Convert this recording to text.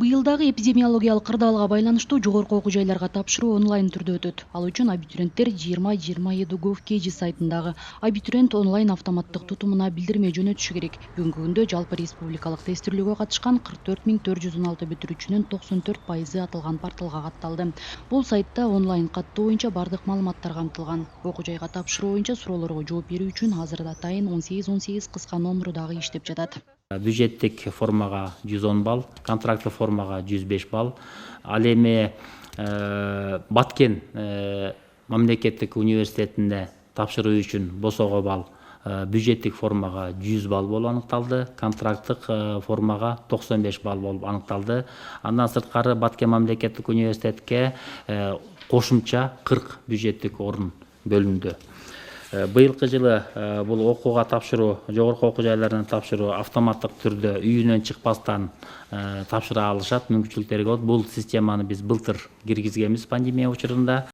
Быйылдагы эпидемиологиялык кырдаалга байланыштуу жогорку окуу жайларга тапшыруу онлайн түрдө өтөт. Ал үчүн абитуриенттер 2027.gov.kg сайтындагы абитуриент онлайн автоматтык тутумуна билдирме жөнөтүшү керек. Бүгүнкү күндө жалпы республикалык тестирлөөгө катышкан 44.416 бүтүрүүчүнүн 94% аталган порталга катталды. Бул сайтта онлайн каттоо боюнча бардык маалыматтар камтылган. Окуу жайга тапшыруу боюнча суроолорго жооп берүү үчүн азырда атайын 1818 кыска номуру дагы иштеп жатат. Бюджеттик формага 110 балл, контракттык формага 105 балл. Ал эми Баткен мамлекеттик университетинде тапшыруу үчүн босого балл, бюджеттик формага 100 балл болуп аныкталды, контракттык формага 95 балл болуп аныкталды. Андан сырткары Баткен мамлекеттик университетке кошумча 40 бюджеттик орун бөлүндү. Быйылкы жылы бул окууга тапшыруу, жогорку окуу жайларына тапшыруу автоматтык түрдө үйүнөн чыкпастан тапшыра алышат, мүмкүнчүлүктөрү болот. Бул системаны биз былтыр киргизгенбиз пандемия учурунда.